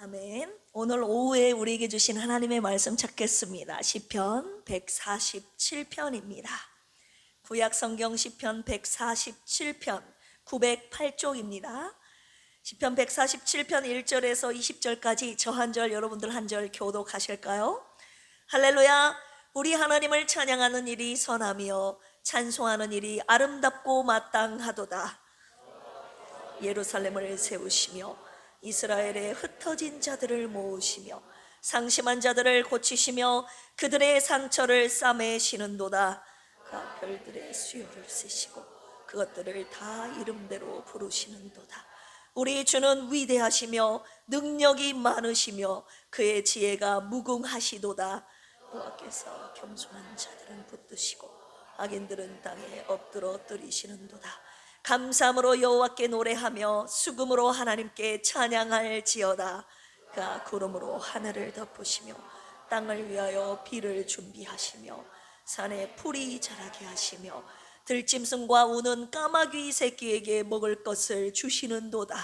아멘. 오늘 오후에 우리에게 주신 하나님의 말씀 찾겠습니다. 시편 147편입니다. 구약 성경 시편 147편 908쪽입니다. 시편 147편 1절에서 20절까지 저 한 절 여러분들 한 절 교독하실까요? 할렐루야. 우리 하나님을 찬양하는 일이 선하며 찬송하는 일이 아름답고 마땅하도다. 예루살렘을 세우시며 이스라엘의 흩어진 자들을 모으시며 상심한 자들을 고치시며 그들의 상처를 싸매시는도다. 그가 별들의 수요를 세시고 그것들을 다 이름대로 부르시는도다. 우리 주는 위대하시며 능력이 많으시며 그의 지혜가 무궁하시도다. 여호와께서 겸손한 자들은 붙드시고 악인들은 땅에 엎드러 뜨리시는도다. 감사함으로 여호와께 노래하며 수금으로 하나님께 찬양할지어다. 그가 구름으로 하늘을 덮으시며 땅을 위하여 비를 준비하시며 산에 풀이 자라게 하시며 들짐승과 우는 까마귀 새끼에게 먹을 것을 주시는도다.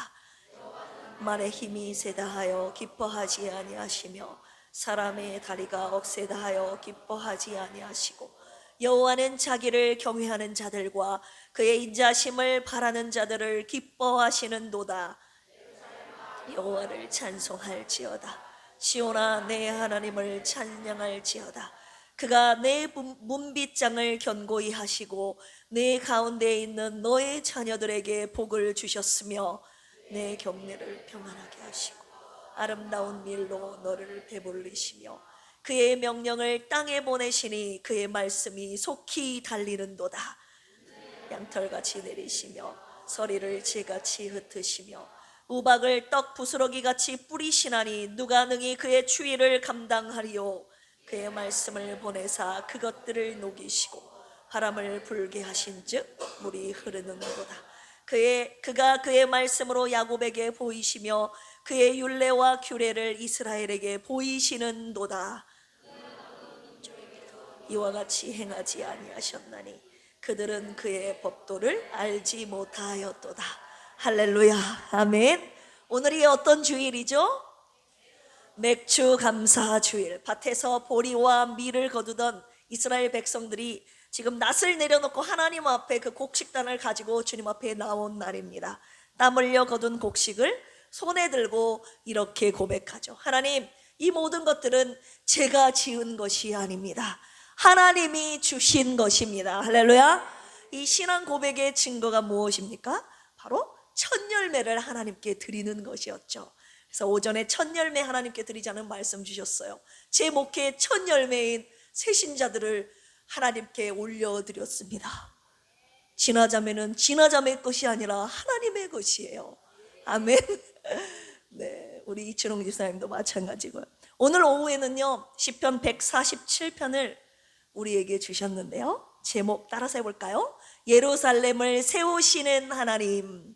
말의 힘이 세다 하여 기뻐하지 아니하시며 사람의 다리가 억세다 하여 기뻐하지 아니하시고 여호와는 자기를 경외하는 자들과 그의 인자심을 바라는 자들을 기뻐하시는도다. 여호와를 찬송할지어다. 시온아 내 하나님을 찬양할지어다. 그가 내 문빗장을 견고히 하시고 내 가운데에 있는 너의 자녀들에게 복을 주셨으며 내 경내를 평안하게 하시고 아름다운 밀로 너를 배불리시며 그의 명령을 땅에 보내시니 그의 말씀이 속히 달리는도다. 양털같이 내리시며 서리를 재같이 흩으시며 우박을 떡 부스러기같이 뿌리시나니 누가 능히 그의 추위를 감당하리요. 그의 말씀을 보내사 그것들을 녹이시고 바람을 불게 하신즉 물이 흐르는도다. 그가 그의 말씀으로 야곱에게 보이시며 그의 율례와 규례를 이스라엘에게 보이시는도다. 이와 같이 행하지 아니하셨나니 그들은 그의 법도를 알지 못하였도다. 할렐루야. 아멘. 오늘이 어떤 주일이죠? 맥주 감사 주일. 밭에서 보리와 밀을 거두던 이스라엘 백성들이 지금 낫을 내려놓고 하나님 앞에 그 곡식단을 가지고 주님 앞에 나온 날입니다. 땀 흘려 거둔 곡식을 손에 들고 이렇게 고백하죠. 하나님, 이 모든 것들은 제가 지은 것이 아닙니다. 하나님이 주신 것입니다. 할렐루야. 이 신앙 고백의 증거가 무엇입니까? 바로 첫 열매를 하나님께 드리는 것이었죠. 그래서 오전에 첫 열매 하나님께 드리자는 말씀 주셨어요. 제 목회의 첫 열매인 새신자들을 하나님께 올려드렸습니다. 진화자매는 진화자매의 것이 아니라 하나님의 것이에요. 아멘. 네, 우리 이춘홍 집사님도 마찬가지고요. 오늘 오후에는요 시편 147편을 우리에게 주셨는데요, 제목 따라서 해볼까요? 예루살렘을 세우시는 하나님.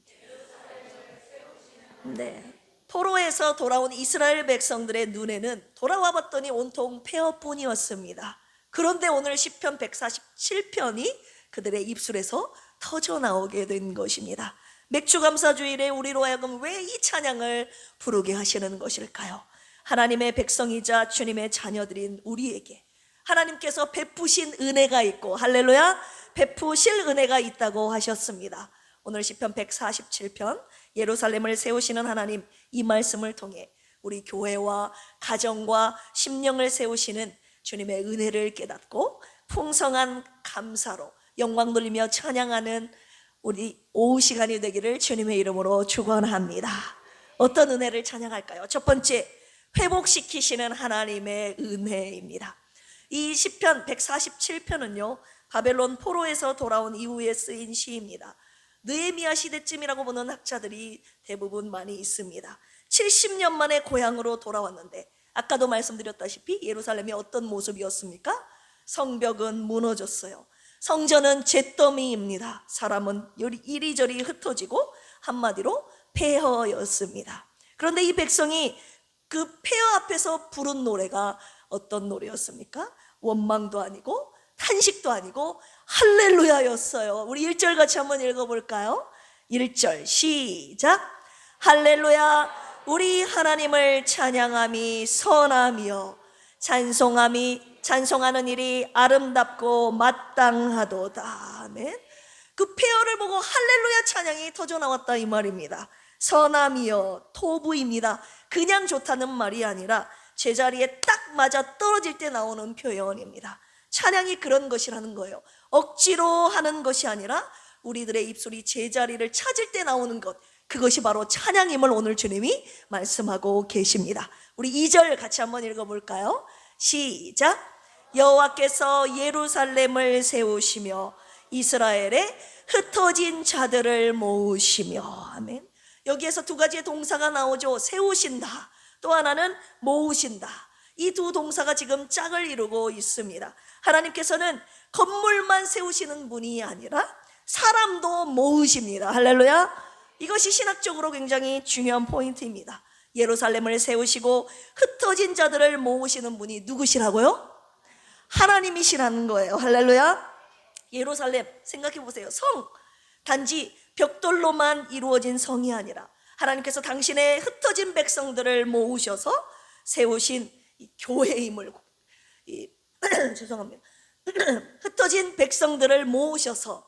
네, 포로에서 돌아온 이스라엘 백성들의 눈에는 돌아와 봤더니 온통 폐허뿐이었습니다. 그런데 오늘 시편 147편이 그들의 입술에서 터져 나오게 된 것입니다. 맥주감사주일에 우리로 하여금 왜 이 찬양을 부르게 하시는 것일까요? 하나님의 백성이자 주님의 자녀들인 우리에게 하나님께서 베푸신 은혜가 있고, 할렐루야, 베푸실 은혜가 있다고 하셨습니다. 오늘 시편 147편 예루살렘을 세우시는 하나님, 이 말씀을 통해 우리 교회와 가정과 심령을 세우시는 주님의 은혜를 깨닫고 풍성한 감사로 영광 돌리며 찬양하는 우리 오후 시간이 되기를 주님의 이름으로 축원합니다. 어떤 은혜를 찬양할까요? 첫 번째, 회복시키시는 하나님의 은혜입니다. 이 시편 147편은요 바벨론 포로에서 돌아온 이후에 쓰인 시입니다. 느헤미야 시대쯤이라고 보는 학자들이 대부분 많이 있습니다. 70년 만에 고향으로 돌아왔는데 아까도 말씀드렸다시피 예루살렘이 어떤 모습이었습니까? 성벽은 무너졌어요. 성전은 잿더미입니다. 사람은 이리저리 흩어지고 한마디로 폐허였습니다. 그런데 이 백성이 그 폐허 앞에서 부른 노래가 어떤 노래였습니까? 원망도 아니고 탄식도 아니고 할렐루야였어요. 우리 1절 같이 한번 읽어볼까요? 1절 시작. 할렐루야. 우리 하나님을 찬양함이 선하며 찬송하는 일이 아름답고 마땅하도다. 아멘. 그 폐허를 보고 할렐루야 찬양이 터져 나왔다 이 말입니다. 선하며 토부입니다. 그냥 좋다는 말이 아니라 제자리에 딱 맞아 떨어질 때 나오는 표현입니다. 찬양이 그런 것이라는 거예요. 억지로 하는 것이 아니라 우리들의 입술이 제자리를 찾을 때 나오는 것, 그것이 바로 찬양임을 오늘 주님이 말씀하고 계십니다. 우리 2절 같이 한번 읽어볼까요? 시작. 여호와께서 예루살렘을 세우시며 이스라엘의 흩어진 자들을 모으시며. 아멘. 여기에서 두 가지의 동사가 나오죠. 세우신다, 또 하나는 모으신다. 이 두 동사가 지금 짝을 이루고 있습니다. 하나님께서는 건물만 세우시는 분이 아니라 사람도 모으십니다. 할렐루야. 이것이 신학적으로 굉장히 중요한 포인트입니다. 예루살렘을 세우시고 흩어진 자들을 모으시는 분이 누구시라고요? 하나님이시라는 거예요. 할렐루야. 예루살렘 생각해 보세요. 성, 단지 벽돌로만 이루어진 성이 아니라 하나님께서 당신의 흩어진 백성들을 모으셔서 세우신 이 교회임을 죄송합니다. 흩어진 백성들을 모으셔서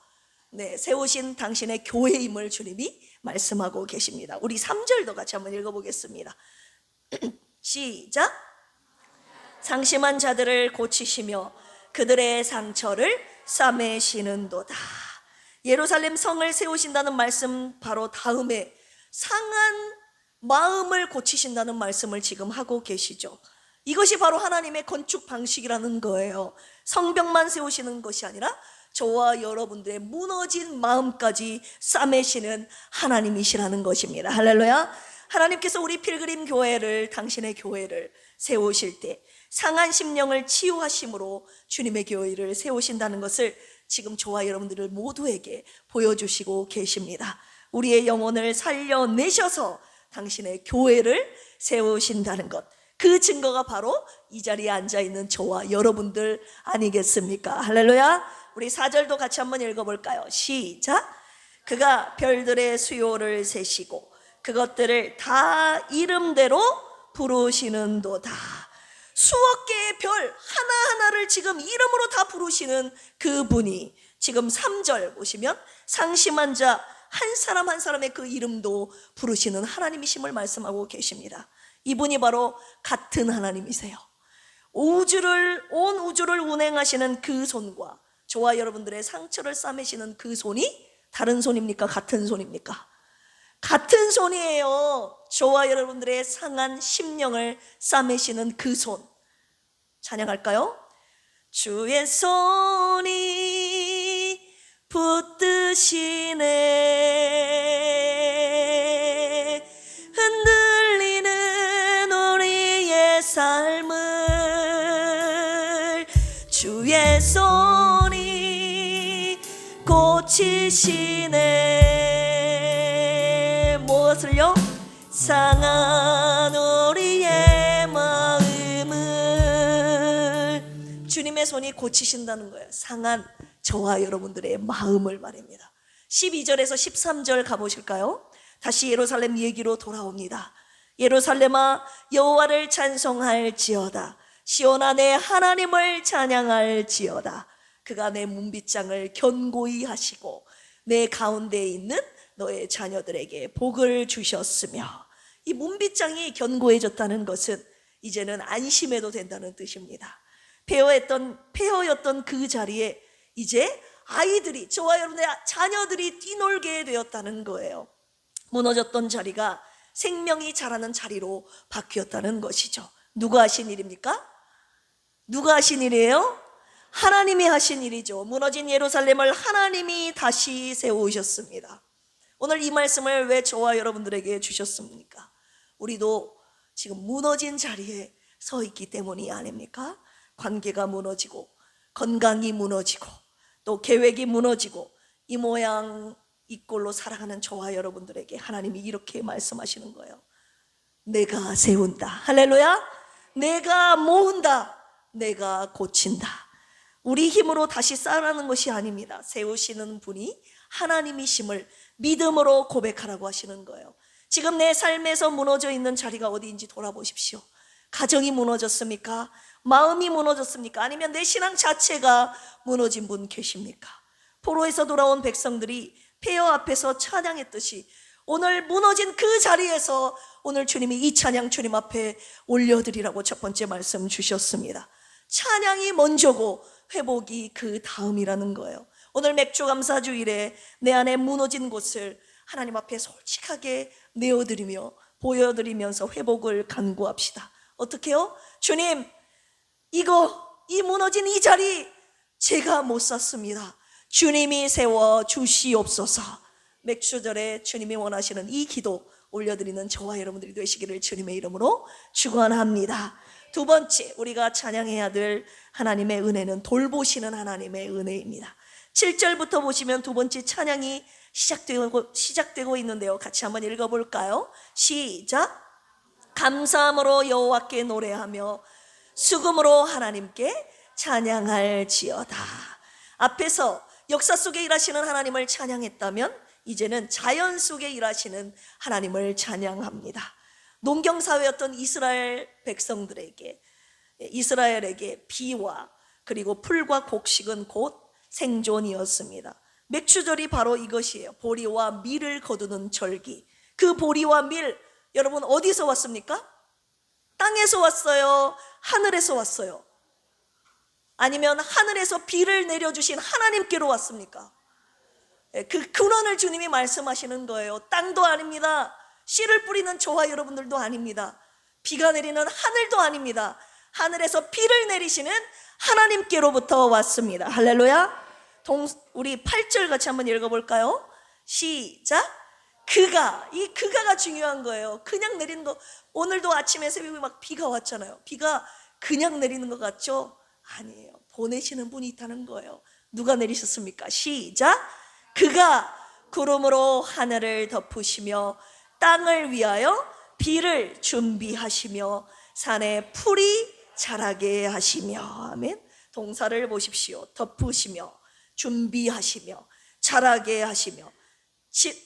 세우신 당신의 교회임을 주님이 말씀하고 계십니다. 우리 3절도 같이 한번 읽어보겠습니다. 시작. 상심한 자들을 고치시며 그들의 상처를 싸매시는도다. 예루살렘 성을 세우신다는 말씀 바로 다음에 상한 마음을 고치신다는 말씀을 지금 하고 계시죠. 이것이 바로 하나님의 건축 방식이라는 거예요. 성벽만 세우시는 것이 아니라 저와 여러분들의 무너진 마음까지 싸매시는 하나님이시라는 것입니다. 할렐루야. 하나님께서 우리 필그림 교회를, 당신의 교회를 세우실 때 상한 심령을 치유하심으로 주님의 교회를 세우신다는 것을 지금 저와 여러분들 모두에게 보여주시고 계십니다. 우리의 영혼을 살려내셔서 당신의 교회를 세우신다는 것, 그 증거가 바로 이 자리에 앉아있는 저와 여러분들 아니겠습니까? 할렐루야. 우리 4절도 같이 한번 읽어볼까요? 시작. 그가 별들의 수요를 세시고 그것들을 다 이름대로 부르시는도다. 수억 개의 별 하나하나를 지금 이름으로 다 부르시는 그분이 지금 3절 보시면 상심한 자 한 사람 한 사람의 그 이름도 부르시는 하나님이심을 말씀하고 계십니다. 이분이 바로 같은 하나님이세요. 온 우주를 운행하시는 그 손과 저와 여러분들의 상처를 싸매시는 그 손이 다른 손입니까? 같은 손입니까? 같은 손이에요. 저와 여러분들의 상한 심령을 싸매시는 그 손. 찬양할까요? 주의 손이 붙드시네. 흔들리는 우리의 삶을 주의 손이 고치시네. 무엇을요? 상한 우리의 마음을 주님의 손이 고치신다는 거예요. 상한 저와 여러분들의 마음을 말입니다. 12절에서 13절 가보실까요? 다시 예루살렘 얘기로 돌아옵니다. 예루살렘아 여호와를 찬송할지어다. 시온아 내 하나님을 찬양할지어다. 그가 내 문빗장을 견고히 하시고 내 가운데에 있는 너의 자녀들에게 복을 주셨으며. 이 문빗장이 견고해졌다는 것은 이제는 안심해도 된다는 뜻입니다. 폐허였던 그 자리에 이제 아이들이, 저와 여러분의 자녀들이 뛰놀게 되었다는 거예요. 무너졌던 자리가 생명이 자라는 자리로 바뀌었다는 것이죠. 누가 하신 일입니까? 누가 하신 일이에요? 하나님이 하신 일이죠. 무너진 예루살렘을 하나님이 다시 세우셨습니다. 오늘 이 말씀을 왜 저와 여러분들에게 주셨습니까? 우리도 지금 무너진 자리에 서 있기 때문이 아닙니까? 관계가 무너지고 건강이 무너지고 또 계획이 무너지고 이 모양 이 꼴로 살아가는 저와 여러분들에게 하나님이 이렇게 말씀하시는 거예요. 내가 세운다. 할렐루야. 내가 모은다. 내가 고친다. 우리 힘으로 다시 쌓으라는 것이 아닙니다. 세우시는 분이 하나님이심을 믿음으로 고백하라고 하시는 거예요. 지금 내 삶에서 무너져 있는 자리가 어디인지 돌아보십시오. 가정이 무너졌습니까? 마음이 무너졌습니까? 아니면 내 신앙 자체가 무너진 분 계십니까? 포로에서 돌아온 백성들이 폐허 앞에서 찬양했듯이 오늘 무너진 그 자리에서 오늘 주님이 이 찬양 주님 앞에 올려드리라고 첫 번째 말씀 주셨습니다. 찬양이 먼저고 회복이 그 다음이라는 거예요. 오늘 맥주감사주일에 내 안에 무너진 곳을 하나님 앞에 솔직하게 내어드리며 보여드리면서 회복을 간구합시다. 어떻게요? 주님, 이 무너진 이 자리 제가 못 샀습니다. 주님이 세워 주시옵소서. 맥주절에 주님이 원하시는 이 기도 올려드리는 저와 여러분들이 되시기를 주님의 이름으로 축원합니다. 두 번째, 우리가 찬양해야 될 하나님의 은혜는 돌보시는 하나님의 은혜입니다. 7절부터 보시면 두 번째 찬양이 시작되고 있는데요. 같이 한번 읽어볼까요? 시작. 감사함으로 여호와께 노래하며 수금으로 하나님께 찬양할지어다. 앞에서 역사 속에 일하시는 하나님을 찬양했다면 이제는 자연 속에 일하시는 하나님을 찬양합니다. 농경사회였던 이스라엘에게 비와 그리고 풀과 곡식은 곧 생존이었습니다. 맥주절이 바로 이것이에요. 보리와 밀을 거두는 절기. 그 보리와 밀, 여러분 어디서 왔습니까? 땅에서 왔어요? 하늘에서 왔어요? 아니면 하늘에서 비를 내려주신 하나님께로 왔습니까? 그 근원을 주님이 말씀하시는 거예요. 땅도 아닙니다. 씨를 뿌리는 저와 여러분들도 아닙니다. 비가 내리는 하늘도 아닙니다. 하늘에서 비를 내리시는 하나님께로부터 왔습니다. 할렐루야. 우리 8절 같이 한번 읽어볼까요? 시작. 이 그가가 중요한 거예요. 그냥 내리는 거. 오늘도 아침에 새벽에 막 비가 왔잖아요. 비가 그냥 내리는 것 같죠? 아니에요. 보내시는 분이 있다는 거예요. 누가 내리셨습니까? 시작. 그가 구름으로 하늘을 덮으시며 땅을 위하여 비를 준비하시며 산에 풀이 자라게 하시며. 아멘. 동사를 보십시오. 덮으시며 준비하시며 자라게 하시며.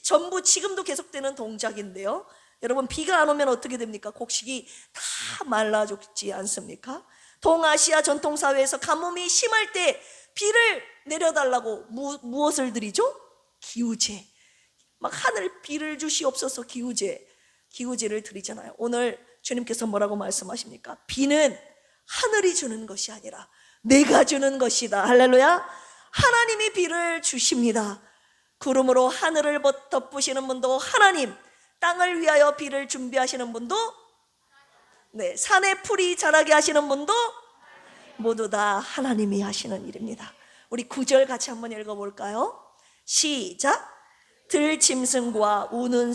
전부 지금도 계속되는 동작인데요. 여러분, 비가 안 오면 어떻게 됩니까? 곡식이 다 말라 죽지 않습니까? 동아시아 전통사회에서 가뭄이 심할 때 비를 내려달라고 무엇을 드리죠? 기우제. 막 하늘 비를 주시옵소서. 기우제를 드리잖아요. 오늘 주님께서 뭐라고 말씀하십니까? 비는 하늘이 주는 것이 아니라 내가 주는 것이다. 할렐루야. 하나님이 비를 주십니다. 구름으로 하늘을 덮으시는 분도 하나님, 땅을 위하여 비를 준비하시는 분도, 산에 풀이 자라게 하시는 분도 모두 다 하나님이 하시는 일입니다. 우리 9절 같이 한번 읽어볼까요? 시작. 들짐승과 우는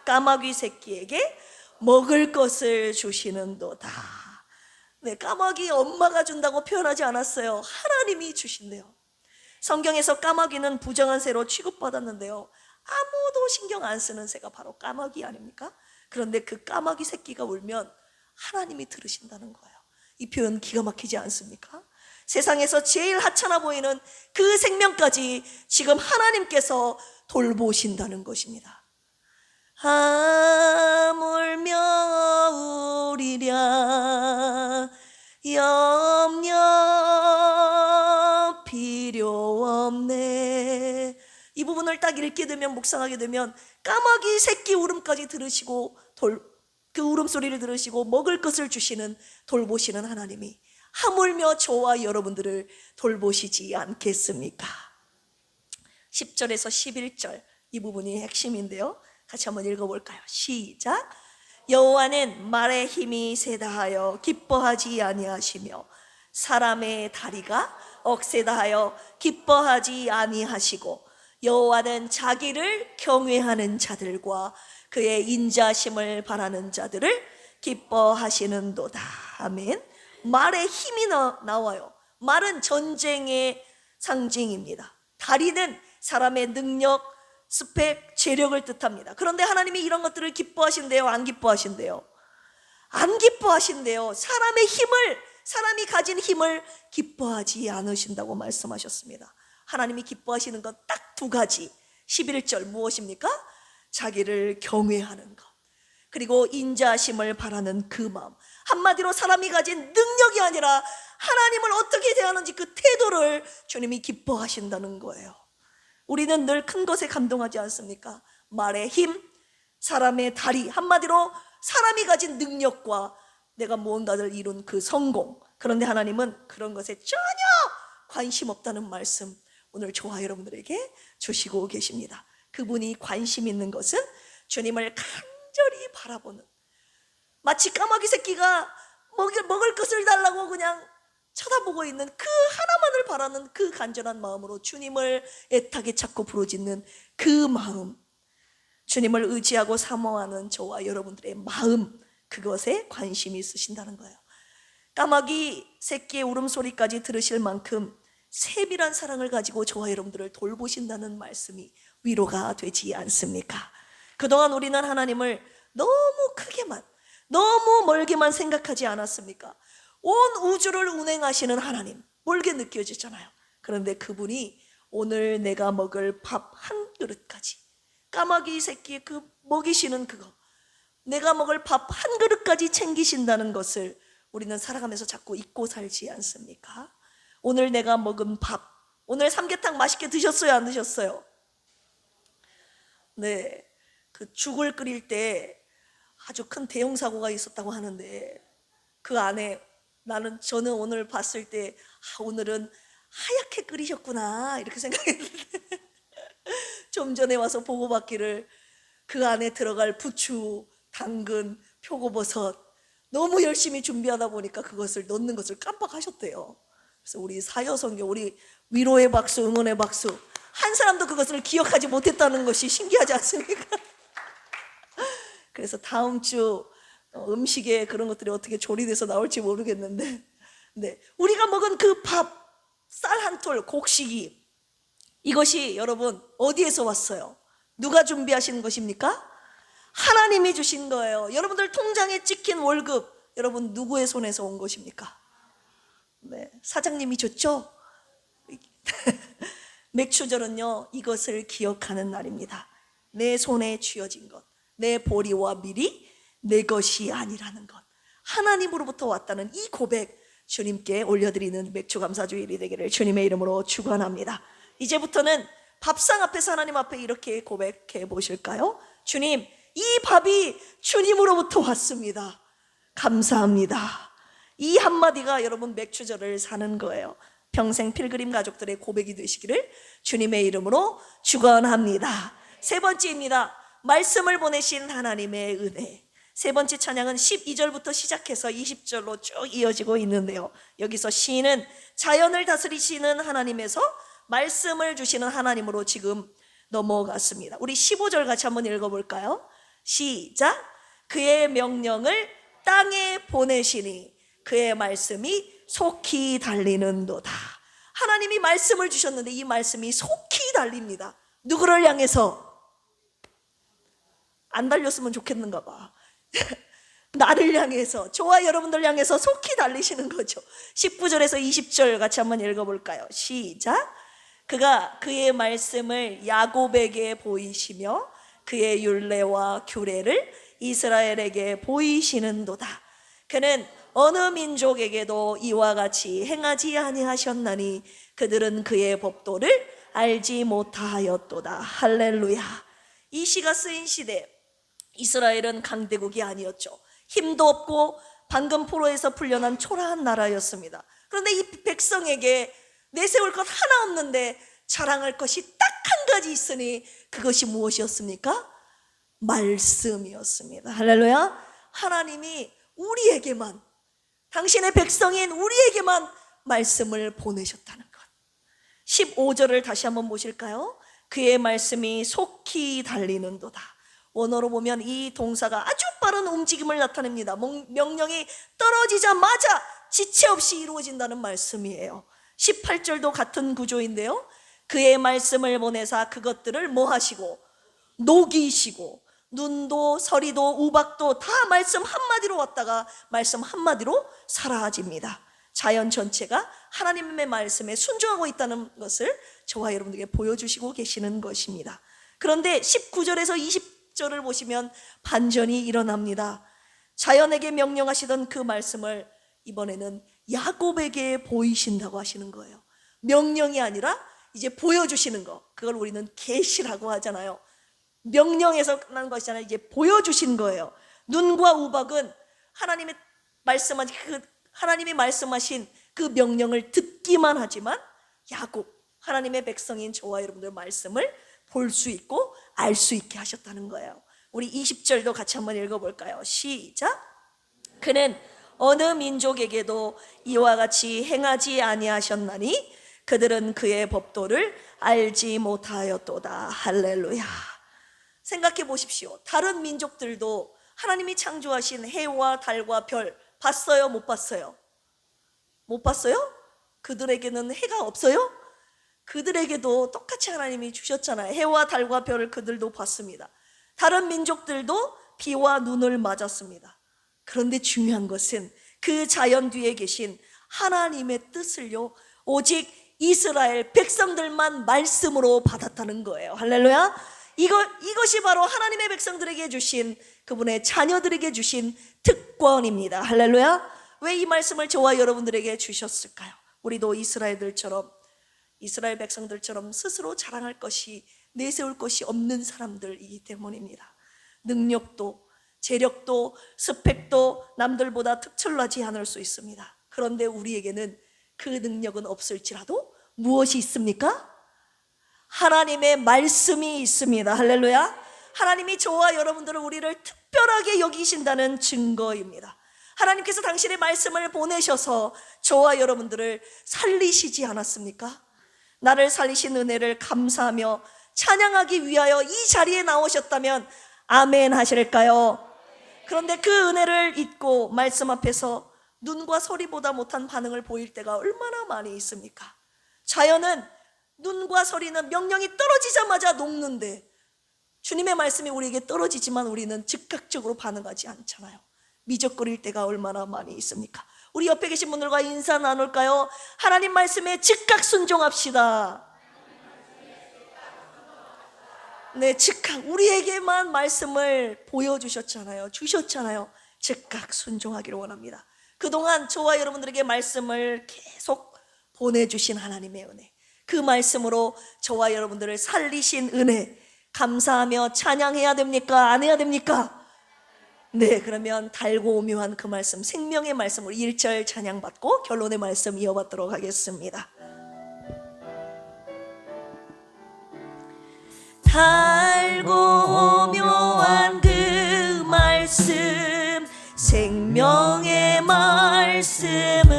까마귀 새끼에게 먹을 것을 주시는도다. 까마귀 엄마가 준다고 표현하지 않았어요. 하나님이 주신대요. 성경에서 까마귀는 부정한 새로 취급받았는데요, 아무도 신경 안 쓰는 새가 바로 까마귀 아닙니까? 그런데 그 까마귀 새끼가 울면 하나님이 들으신다는 거예요. 이 표현 기가 막히지 않습니까? 세상에서 제일 하찮아 보이는 그 생명까지 지금 하나님께서 돌보신다는 것입니다. 하물며 우리랴 염려 필요 없네. 이 부분을 딱 읽게 되면, 묵상하게 되면 까마귀 새끼 울음까지 들으시고 그 울음소리를 들으시고 먹을 것을 주시는 돌보시는 하나님이 하물며 저와 여러분들을 돌보시지 않겠습니까? 10절에서 11절 이 부분이 핵심인데요, 같이 한번 읽어볼까요? 시작. 여호와는 말의 힘이 세다하여 기뻐하지 아니하시며 사람의 다리가 억세다하여 기뻐하지 아니하시고 여호와는 자기를 경외하는 자들과 그의 인자심을 바라는 자들을 기뻐하시는도다. 아멘. 말의 힘이 나와요. 말은 전쟁의 상징입니다. 다리는 사람의 능력, 스펙, 재력을 뜻합니다. 그런데 하나님이 이런 것들을 기뻐하신대요? 안 기뻐하신대요? 안 기뻐하신대요. 사람이 가진 힘을 기뻐하지 않으신다고 말씀하셨습니다. 하나님이 기뻐하시는 건 딱 두 가지. 11절 무엇입니까? 자기를 경외하는 것. 그리고 인자하심을 바라는 그 마음, 한마디로 사람이 가진 능력이 아니라 하나님을 어떻게 대하는지 그 태도를 주님이 기뻐하신다는 거예요. 우리는 늘 큰 것에 감동하지 않습니까? 말의 힘, 사람의 다리, 한마디로 사람이 가진 능력과 내가 무언가를 이룬 그 성공. 그런데 하나님은 그런 것에 전혀 관심 없다는 말씀 오늘 저와 여러분들에게 주시고 계십니다. 그분이 관심 있는 것은 주님을 간절히 바라보는, 마치 까마귀 새끼가 먹을 것을 달라고 그냥 쳐다보고 있는 그 하나만을 바라는 그 간절한 마음으로 주님을 애타게 찾고 부르짖는 그 마음, 주님을 의지하고 사모하는 저와 여러분들의 마음, 그것에 관심이 있으신다는 거예요. 까마귀 새끼의 울음소리까지 들으실 만큼 세밀한 사랑을 가지고 저와 여러분들을 돌보신다는 말씀이 위로가 되지 않습니까? 그동안 우리는 하나님을 너무 크게만, 너무 멀게만 생각하지 않았습니까? 온 우주를 운행하시는 하나님, 멀게 느껴지잖아요. 그런데 그분이 오늘 내가 먹을 밥 한 그릇까지, 까마귀 새끼 그 먹이시는 그거, 내가 먹을 밥 한 그릇까지 챙기신다는 것을 우리는 살아가면서 자꾸 잊고 살지 않습니까? 오늘 내가 먹은 밥, 오늘 삼계탕 맛있게 드셨어요? 안 드셨어요? 네, 그 죽을 끓일 때 아주 큰 대형 사고가 있었다고 하는데 그 안에 저는 오늘 봤을 때 오늘은 하얗게 끓이셨구나 이렇게 생각했는데 좀 전에 와서 보고받기를 그 안에 들어갈 부추, 당근, 표고버섯 너무 열심히 준비하다 보니까 그것을 넣는 것을 깜빡하셨대요. 그래서 우리 사여성교, 우리 위로의 박수, 응원의 박수, 한 사람도 그것을 기억하지 못했다는 것이 신기하지 않습니까? 그래서 다음 주 음식에 그런 것들이 어떻게 조리돼서 나올지 모르겠는데, 네, 우리가 먹은 그 밥, 쌀 한 톨, 곡식이, 이것이 여러분 어디에서 왔어요? 누가 준비하신 것입니까? 하나님이 주신 거예요. 여러분들 통장에 찍힌 월급, 여러분 누구의 손에서 온 것입니까? 네, 사장님이 줬죠? 맥추절은요, 이것을 기억하는 날입니다. 내 손에 쥐어진 것, 내 보리와 밀이 내 것이 아니라는 것, 하나님으로부터 왔다는 이 고백, 주님께 올려드리는 맥추감사주일이 되기를 주님의 이름으로 축원합니다. 이제부터는 밥상 앞에서 하나님 앞에 이렇게 고백해 보실까요? 주님, 이 밥이 주님으로부터 왔습니다. 감사합니다. 이 한마디가 여러분 맥추절을 사는 거예요. 평생 필그림 가족들의 고백이 되시기를 주님의 이름으로 축원합니다. 세 번째입니다. 말씀을 보내신 하나님의 은혜. 세 번째 찬양은 12절부터 시작해서 20절로 쭉 이어지고 있는데요, 여기서 시인은 자연을 다스리시는 하나님에서 말씀을 주시는 하나님으로 지금 넘어갔습니다. 우리 15절 같이 한번 읽어볼까요? 시작. 그의 명령을 땅에 보내시니 그의 말씀이 속히 달리는도다. 하나님이 말씀을 주셨는데 이 말씀이 속히 달립니다. 누구를 향해서? 안 달렸으면 좋겠는가 봐. 나를 향해서, 저와 여러분들 향해서 속히 달리시는 거죠. 19절에서 20절 같이 한번 읽어볼까요? 시작. 그가 그의 말씀을 야곱에게 보이시며 그의 율례와 규례를 이스라엘에게 보이시는도다. 그는 어느 민족에게도 이와 같이 행하지 아니하셨나니 그들은 그의 법도를 알지 못하였도다. 할렐루야. 이 시가 쓰인 시대, 이스라엘은 강대국이 아니었죠. 힘도 없고 방금 포로에서 풀려난 초라한 나라였습니다. 그런데 이 백성에게 내세울 것 하나 없는데 자랑할 것이 딱 한 가지 있으니 그것이 무엇이었습니까? 말씀이었습니다. 할렐루야. 하나님이 우리에게만, 당신의 백성인 우리에게만 말씀을 보내셨다는 것. 15절을 다시 한번 보실까요? 그의 말씀이 속히 달리는도다. 원어로 보면 이 동사가 아주 빠른 움직임을 나타냅니다. 명령이 떨어지자마자 지체 없이 이루어진다는 말씀이에요. 18절도 같은 구조인데요, 그의 말씀을 보내사 그것들을 뭐 하시고? 녹이시고, 눈도 서리도 우박도 다 말씀 한마디로 왔다가 말씀 한마디로 사라집니다. 자연 전체가 하나님의 말씀에 순종하고 있다는 것을 저와 여러분들에게 보여주시고 계시는 것입니다. 그런데 19절에서 16절을 보시면 반전이 일어납니다. 자연에게 명령하시던 그 말씀을 이번에는 야곱에게 보이신다고 하시는 거예요. 명령이 아니라 이제 보여주시는 거, 그걸 우리는 계시라고 하잖아요. 명령에서 끝난 것이잖아요. 이제 보여주신 거예요. 눈과 우박은 하나님이 말씀하신 그 명령을 듣기만 하지만, 야곱, 하나님의 백성인 저와 여러분들 말씀을 볼 수 있고 알 수 있게 하셨다는 거예요. 우리 20절도 같이 한번 읽어볼까요? 시작. 그는 어느 민족에게도 이와 같이 행하지 아니하셨나니 그들은 그의 법도를 알지 못하였도다. 할렐루야. 생각해 보십시오. 다른 민족들도 하나님이 창조하신 해와 달과 별 봤어요? 못 봤어요? 못 봤어요? 그들에게는 해가 없어요? 그들에게도 똑같이 하나님이 주셨잖아요. 해와 달과 별을 그들도 봤습니다. 다른 민족들도 비와 눈을 맞았습니다. 그런데 중요한 것은 그 자연 뒤에 계신 하나님의 뜻을요, 오직 이스라엘 백성들만 말씀으로 받았다는 거예요. 할렐루야. 이것이 바로 하나님의 백성들에게 주신, 그분의 자녀들에게 주신 특권입니다. 할렐루야. 왜 이 말씀을 저와 여러분들에게 주셨을까요? 우리도 이스라엘 백성들처럼 스스로 자랑할 것이, 내세울 것이 없는 사람들이기 때문입니다. 능력도, 재력도, 스펙도 남들보다 특출나지 않을 수 있습니다. 그런데 우리에게는 그 능력은 없을지라도 무엇이 있습니까? 하나님의 말씀이 있습니다. 할렐루야. 하나님이 저와 여러분들은 우리를 특별하게 여기신다는 증거입니다. 하나님께서 당신의 말씀을 보내셔서 저와 여러분들을 살리시지 않았습니까? 나를 살리신 은혜를 감사하며 찬양하기 위하여 이 자리에 나오셨다면 아멘 하실까요? 그런데 그 은혜를 잊고 말씀 앞에서 눈과 소리보다 못한 반응을 보일 때가 얼마나 많이 있습니까? 자연은, 눈과 소리는 명령이 떨어지자마자 녹는데, 주님의 말씀이 우리에게 떨어지지만 우리는 즉각적으로 반응하지 않잖아요. 미적거릴 때가 얼마나 많이 있습니까? 우리 옆에 계신 분들과 인사 나눌까요? 하나님 말씀에 즉각 순종합시다. 네, 즉각. 우리에게만 말씀을 보여주셨잖아요. 주셨잖아요. 즉각 순종하기를 원합니다. 그동안 저와 여러분들에게 말씀을 계속 보내주신 하나님의 은혜, 그 말씀으로 저와 여러분들을 살리신 은혜, 감사하며 찬양해야 됩니까? 안 해야 됩니까? 네, 그러면 달고 오묘한 그 말씀, 생명의 말씀으로 1절 찬양 받고 결론의 말씀 이어받도록 하겠습니다. 달고 오묘한 그 말씀, 생명의 말씀은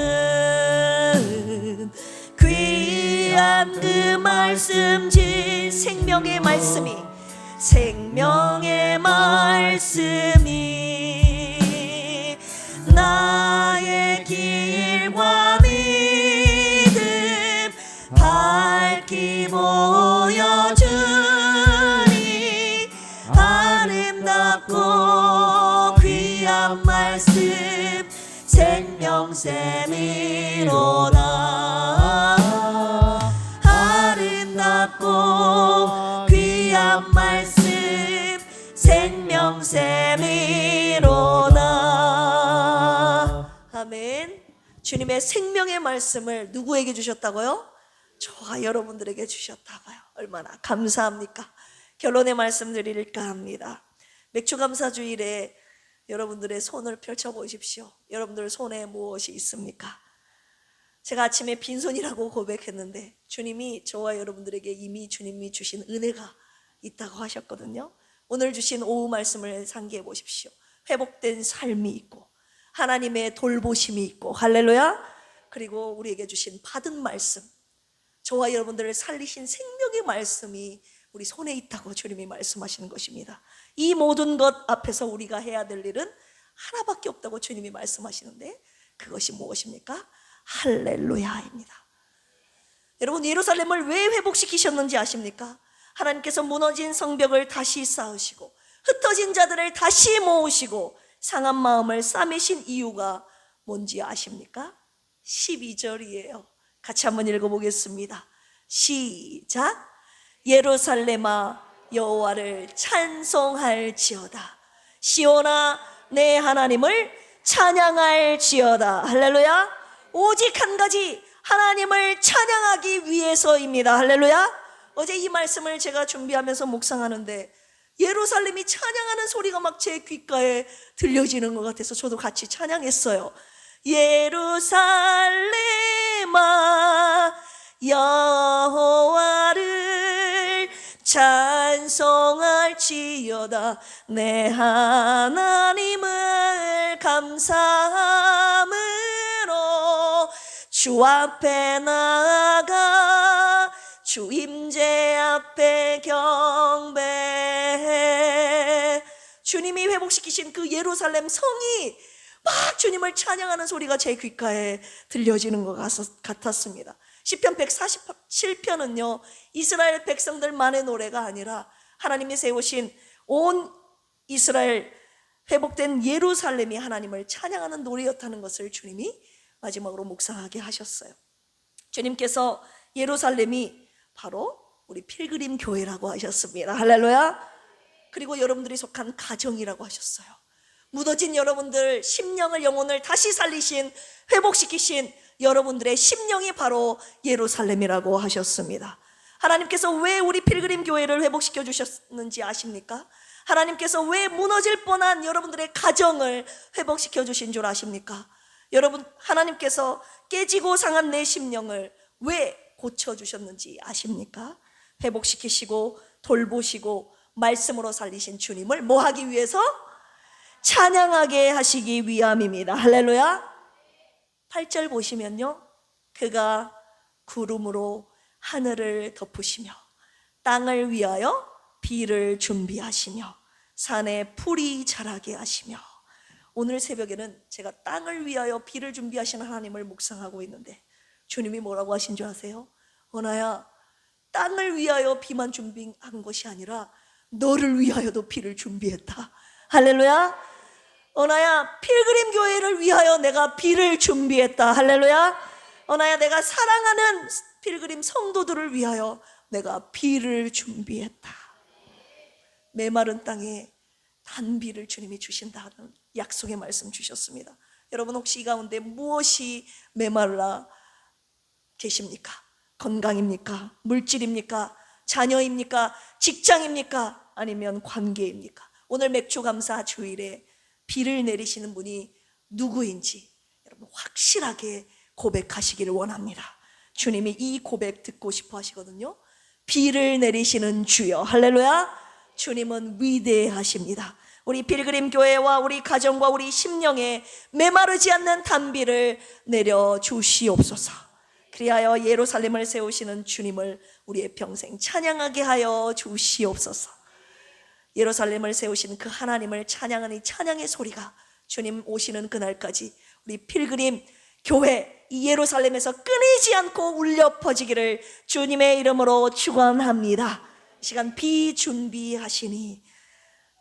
귀한 그 말씀지. 생명의 말씀이 나의 길과 믿음 밝히 보여주니 아름답고 귀한 말씀, 생명샘이로다. 아름답고 귀한 말씀, 생명샘이로다. 아멘. 주님의 생명의 말씀을 누구에게 주셨다고요? 저와 여러분들에게 주셨다고요. 얼마나 감사합니까? 결론의 말씀 드릴까 합니다. 맥주감사주일에 여러분들의 손을 펼쳐 보십시오. 여러분들 손에 무엇이 있습니까? 제가 아침에 빈손이라고 고백했는데 주님이 저와 여러분들에게 이미 주님이 주신 은혜가 있다고 하셨거든요. 오늘 주신 오후 말씀을 상기해 보십시오. 회복된 삶이 있고 하나님의 돌보심이 있고, 할렐루야. 그리고 우리에게 주신 받은 말씀, 저와 여러분들을 살리신 생명의 말씀이 우리 손에 있다고 주님이 말씀하시는 것입니다. 이 모든 것 앞에서 우리가 해야 될 일은 하나밖에 없다고 주님이 말씀하시는데, 그것이 무엇입니까? 할렐루야입니다. 여러분, 예루살렘을 왜 회복시키셨는지 아십니까? 하나님께서 무너진 성벽을 다시 쌓으시고 흩어진 자들을 다시 모으시고 상한 마음을 싸매신 이유가 뭔지 아십니까? 12절이에요. 같이 한번 읽어보겠습니다. 시작. 예루살렘아 여호와를 찬송할지어다. 시온아 내 하나님을 찬양할지어다. 할렐루야. 오직 한 가지, 하나님을 찬양하기 위해서입니다. 할렐루야. 어제 이 말씀을 제가 준비하면서 묵상하는데 예루살렘이 찬양하는 소리가 막 제 귓가에 들려지는 것 같아서 저도 같이 찬양했어요. 예루살렘아 여호와를 찬송할지어다. 내 하나님을 감사함으로 주 앞에 나아가 주 임재 앞에 경배해. 주님이 회복시키신 그 예루살렘 성이 막 주님을 찬양하는 소리가 제 귓가에 들려지는 것 같았습니다. 시편 147편은요 이스라엘 백성들만의 노래가 아니라 하나님이 세우신 온 이스라엘 회복된 예루살렘이 하나님을 찬양하는 노래였다는 것을 주님이 마지막으로 묵상하게 하셨어요. 주님께서 예루살렘이 바로 우리 필그림 교회라고 하셨습니다. 할렐루야. 그리고 여러분들이 속한 가정이라고 하셨어요. 무너진 여러분들 심령을, 영혼을 다시 살리신, 회복시키신 여러분들의 심령이 바로 예루살렘이라고 하셨습니다. 하나님께서 왜 우리 필그림 교회를 회복시켜 주셨는지 아십니까? 하나님께서 왜 무너질 뻔한 여러분들의 가정을 회복시켜 주신 줄 아십니까? 여러분, 하나님께서 깨지고 상한 내 심령을 왜 고쳐주셨는지 아십니까? 회복시키시고 돌보시고 말씀으로 살리신 주님을 뭐 하기 위해서? 찬양하게 하시기 위함입니다. 할렐루야. 8절 보시면요, 그가 구름으로 하늘을 덮으시며 땅을 위하여 비를 준비하시며 산에 풀이 자라게 하시며. 오늘 새벽에는 제가 땅을 위하여 비를 준비하시는 하나님을 묵상하고 있는데 주님이 뭐라고 하신 줄 아세요? 원아야, 땅을 위하여 비만 준비한 것이 아니라 너를 위하여도 비를 준비했다. 할렐루야. 원아야, 필그림 교회를 위하여 내가 비를 준비했다. 할렐루야. 원아야, 내가 사랑하는 필그림 성도들을 위하여 내가 비를 준비했다. 메마른 땅에 단비를 주님이 주신다는 약속의 말씀 주셨습니다. 여러분, 혹시 이 가운데 무엇이 메말라 계십니까? 건강입니까? 물질입니까? 자녀입니까? 직장입니까? 아니면 관계입니까? 오늘 맥주감사 주일에 비를 내리시는 분이 누구인지 여러분 확실하게 고백하시기를 원합니다. 주님이 이 고백 듣고 싶어 하시거든요. 비를 내리시는 주여. 할렐루야. 주님은 위대하십니다. 우리 필그림 교회와 우리 가정과 우리 심령에 메마르지 않는 단비를 내려 주시옵소서. 그리하여 예루살렘을 세우시는 주님을 우리의 평생 찬양하게 하여 주시옵소서. 예루살렘을 세우신 그 하나님을 찬양하는 이 찬양의 소리가 주님 오시는 그날까지 우리 필그림 교회 이 예루살렘에서 끊이지 않고 울려 퍼지기를 주님의 이름으로 축원합니다. 시간 비준비하시니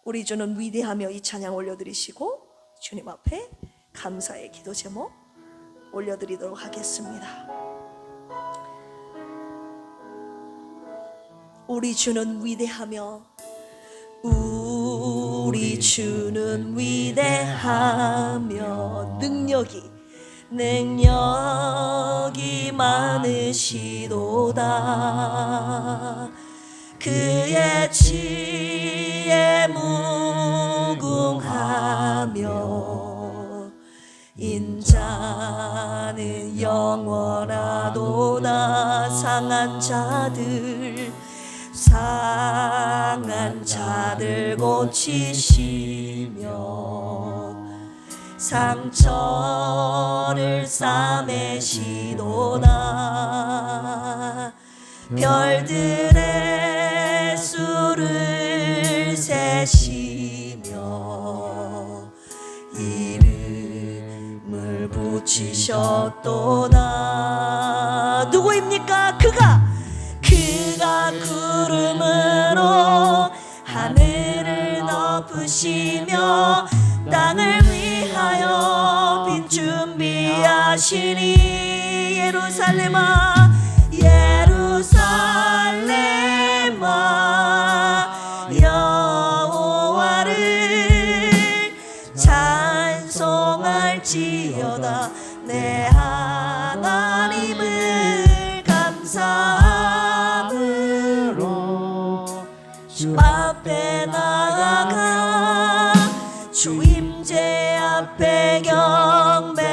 우리 주는 위대하며 이 찬양 올려드리시고 주님 앞에 감사의 기도 제목 올려드리도록 하겠습니다. 우리 주는 위대하며 우리 주는 위대하며 능력이 많으시도다. 그의 지혜 무궁하며 인자는 영원하도다. 상한 자들 고치시며 상처를 싸매시도다. 별들의 수를 세시며 이름을 붙이셨도다. 누구입니까? 그가 구름으로 하늘을 덮으시며 땅을 위하여 빛 준비하시니 예루살렘아 예루살렘아 찬양할지어다. 내 하나님을 감사함으로 주 앞에 나아가 주 임재 앞에 경배.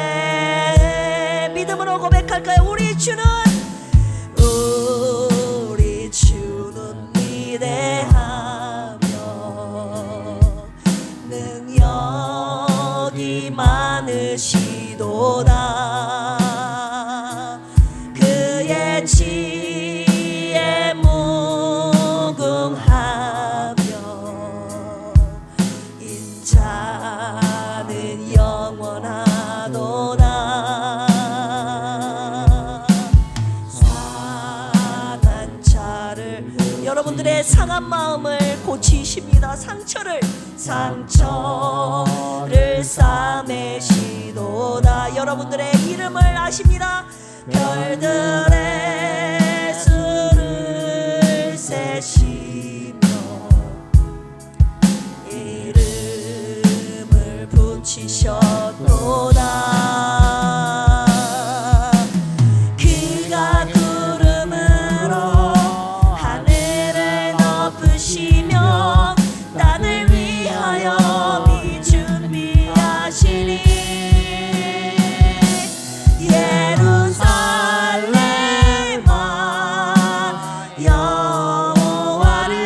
믿음으로 고백할까요? 우리 주는 위대하며 능력이 많으시도다. 그의 지혜 무궁하며 인자는 영원하도다. 상한 자를, 여러분들의 상한 마음을 고치십니다. 상처를 싸매시도다. 여러분들의 이름을 아십니다. 별들의 수를 세시며 이름을 붙이셨도다. 그가 구름으로 하늘을 덮으시며 땅을 위하여 비 준비하시니 예루살렘아 여호와를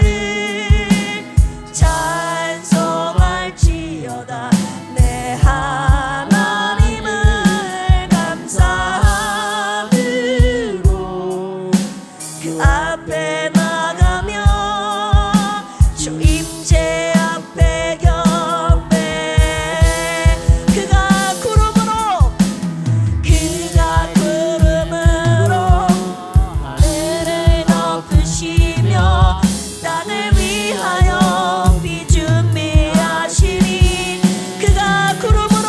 찬송할지어다. 내 하나님을 감사함으로 그 앞에 나가며 주 임재 앞에 경배. 그가 구름으로 하늘을 덮으시며 땅을 위하여 비 준비하시니 그가 구름으로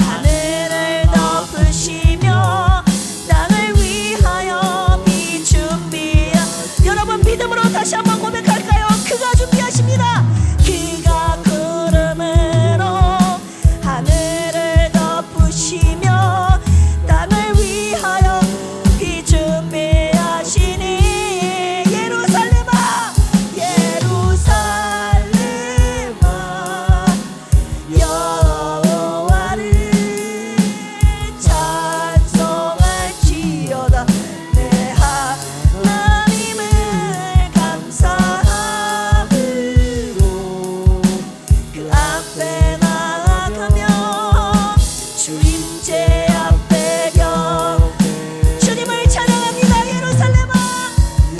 하늘을 덮으시며 땅을 위하여 비 준비하. 여러분 믿음으로 다시 한번 고백할까요? 그가 준비하십니다. 그가 구름으로 하늘을 덮으시며 땅을 위하여 비 준비하시니 예루살렘아 여호와를 찬송할지어다. 내 하나님을 감사함으로 그 앞에 나아가며 주 임재 앞에 경배. 주님을 찬양합니다.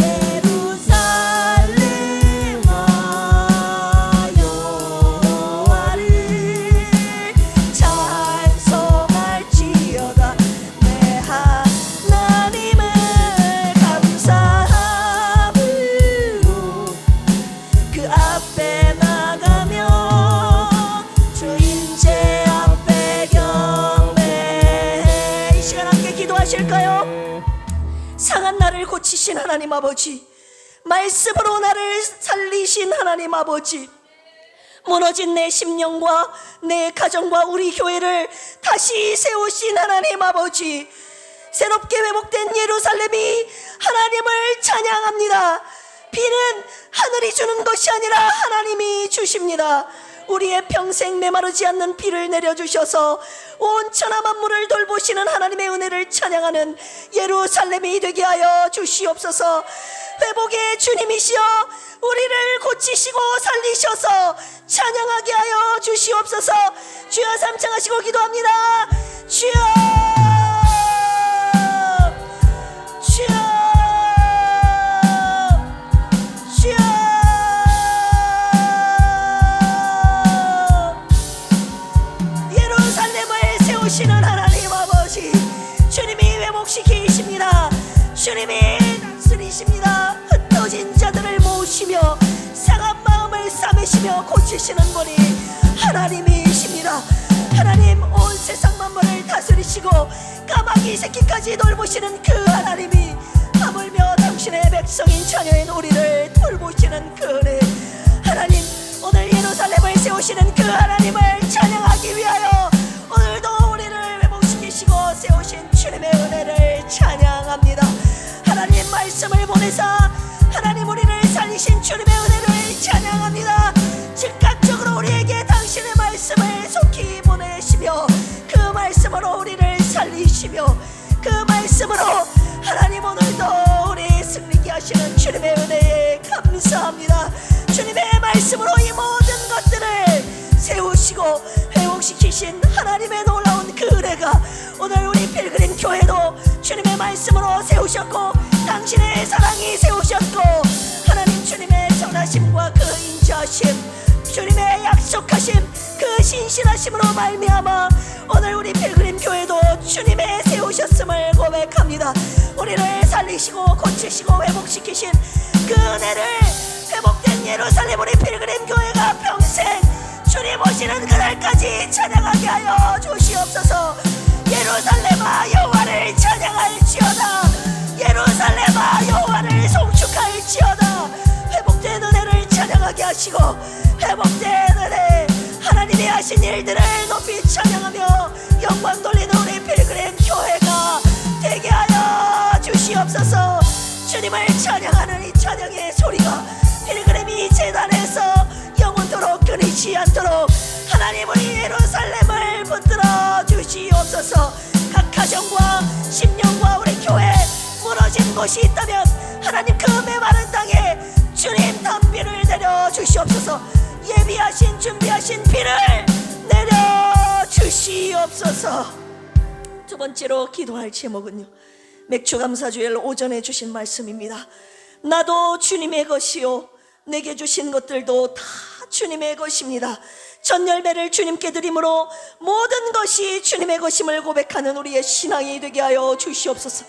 예루살렘아 여호와를 찬송할지어다. 내 하나님을 감사함으로 그 앞에 나가며 주 임재 앞에 경배. 이 시간 함께 기도하실까요? 상한 나를 고치신 하나님 아버지, 말씀으로 나를 살리신 하나님 아버지, 무너진 내 심령과 내 가정과 우리 교회를 다시 세우신 하나님 아버지, 새롭게 회복된 예루살렘이 하나님을 찬양합니다. 비는 하늘이 주는 것이 아니라 하나님이 주십니다. 우리의 평생 메마르지 않는 비를 내려주셔서 온 천하 만물을 돌보시는 하나님의 은혜를 찬양하는 예루살렘이 되게 하여 주시옵소서. 회복의 주님이시여 우리를 고치시고 살리셔서 찬양하게 하여 주시옵소서. 주여 삼창하시고 기도합니다. 주여 예루살렘을 세우시는 하나님 아버지, 주님이 회복시키십니다. 주님이 다스리십니다. 흩어진 자들을 모으시며 상한 마음을 싸매시며 고치시는 분이 하나님이십니다. 하나님, 온 세상 만물을 다스리시고 까마귀 새끼까지 돌보시는 그 하나님이 하물며 당신의 백성인 자녀인 우리를 돌보시는 그 은혜, 하나님 오늘 예루살렘 베푸시는 그 하나님을 찬양하기 위하여 오늘도 우리를 회복시키시고 세우신 주님의 은혜를 찬양합니다. 하나님 말씀을 보내사 하나님 우리를 살리신 주님의 은혜를 찬양합니다. 즉각적으로 우리에게 당신의 말씀을 속히 보내시며 그 말씀으로 우리를 살리시며 그 말씀으로 하나님 오늘도 우리 승리케 하시는 주님의 은혜에 감사합니다. 주님의 말씀으로 이 모든 것들을 세우시고 회복시키신 하나님의 놀라운 그 은혜가 오늘 우리 필그림 교회도 주님의 말씀으로 세우셨고 당신의 사랑이 세우셨고 하나님 주님의 전하심과 그 인자하심 주님의 약속하심 그 신실하심으로 말미암아 오늘 우리 필그림 교회도 주님의 세우셨음을 고백합니다. 우리를 살리시고 고치시고 회복시키신 그 은혜를 회복된 예루살렘 우리 필그림 교회가 평생 주님 오시는 그날까지 찬양하게 하여 주시옵소서. 예루살렘아 여호와를 찬양할지어다. 예루살렘아 여호와를 송축할지어다. 회복된 은혜를 찬양하게 하시고 회복된 은혜 하나님이 하신 일들을 높이 찬양하며 영광 돌리는 우리 필그림 교회가 되게 하여 주시옵소서. 주님을 찬양하는 이 찬양의 소리가 필그림이 재단에서 영원토록 끊이지 않도록 하나님 우리 예루살렘을 붙들어 주시옵소서. 각 가정과 심령과 우리 교회 무너진 곳이 있다면 하나님 그 메마른 땅에 주님 단비를 내려 주시옵소서. 예비하신 준비하신 비를 내려 주시옵소서. 두 번째로 기도할 제목은요, 맥주감사주일 오전에 주신 말씀입니다. 나도 주님의 것이요 내게 주신 것들도 다 주님의 것입니다. 전 열매를 주님께 드림으로 모든 것이 주님의 것임을 고백하는 우리의 신앙이 되게 하여 주시옵소서.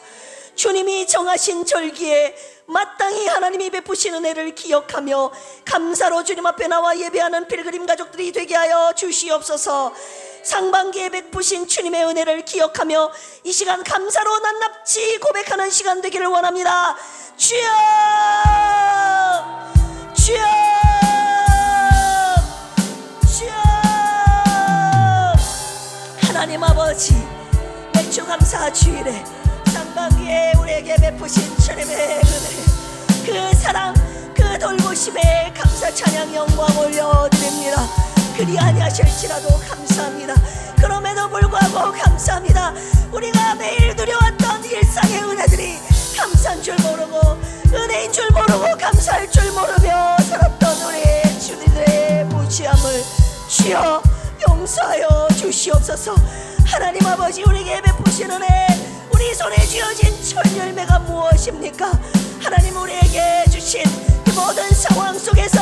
주님이 정하신 절기에 마땅히 하나님이 베푸신 은혜를 기억하며 감사로 주님 앞에 나와 예배하는 필그림 가족들이 되게 하여 주시옵소서. 상반기에 베푸신 주님의 은혜를 기억하며 이 시간 감사로 낱낱이 고백하는 시간 되기를 원합니다. 주여 주여 주여. 하나님 아버지 맥주감사 주일에 상반기에 우리에게 베푸신 주님의 은혜 그 사랑 그 돌보심에 감사 찬양 영광 올려드립니다. 그리 아니하실지라도 감사합니다. 그럼에도 불구하고 감사합니다. 우리가 매일 누려왔던 일상의 은혜들이 감사한 줄 모르고 은혜인 줄 모르고 감사할 줄 모르며 살았던 우리 주님들의 무지함을 주여 용서하여 주시옵소서. 하나님 아버지 우리에게 베푸신 은혜 우리 손에 쥐어진 첫 열매가 무엇입니까? 하나님 우리에게 주신 그 모든 상황 속에서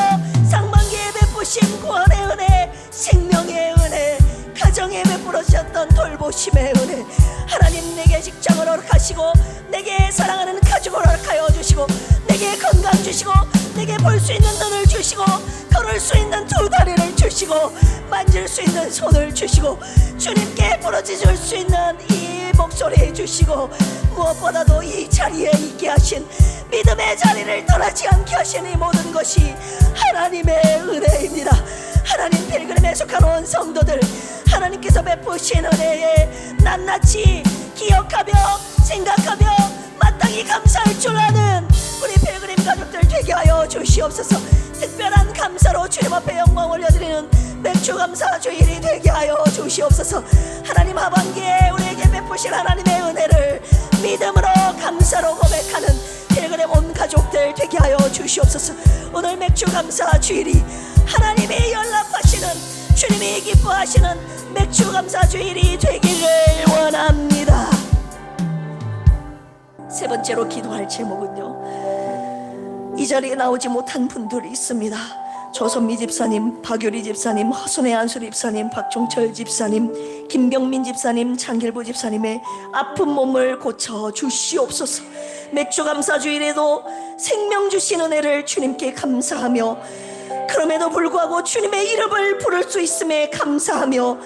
상반기에 베푸신 구원의 은혜 생명의 은혜 가정에 베풀어주셨던 돌보심의 은혜 하나님 내게 직장을 허락하시고 내게 사랑하는 가족을 허락하여 주시고 내게 건강 주시고 내게 볼 수 있는 눈을 주시고 걸을 수 있는 두 다리를 주시고 만질 수 있는 손을 주시고 주님께 부러져 수 있는 이 목소리 주시고 무엇보다도 이 자리에 있게 하신 믿음의 자리를 떠나지 않게 하신 이 모든 것이 하나님의 은혜입니다. 하나님 필그림에 속한 온 성도들 하나님께서 베푸신 은혜에 낱낱이 기억하며 생각하며 마땅히 감사할 줄 아는 우리 필그림 가족들 되게 하여 주시옵소서. 특별한 감사로 주님 앞에 영광 올려드리는 맥주감사 주일이 되게 하여 주시옵소서. 하나님 하반기에 우리에게 베푸신 하나님의 은혜를 믿음으로 감사로 고백하는 필그림 온 가족들 되게 하여 주시옵소서. 오늘 맥주감사 주일이 하나님이 연락하시는 주님이 기뻐하시는 맥주감사 주일이 되기를 원합니다. 세 번째로 기도할 제목은요, 이 자리에 나오지 못한 분들이 있습니다. 조선미 집사님, 박유리 집사님, 허순의 안수리 집사님, 박종철 집사님, 김병민 집사님, 장길부 집사님의 아픈 몸을 고쳐 주시옵소서. 맥주감사 주일에도 생명 주신 은혜를 주님께 감사하며 그럼에도 불구하고 주님의 이름을 부를 수 있음에 감사하며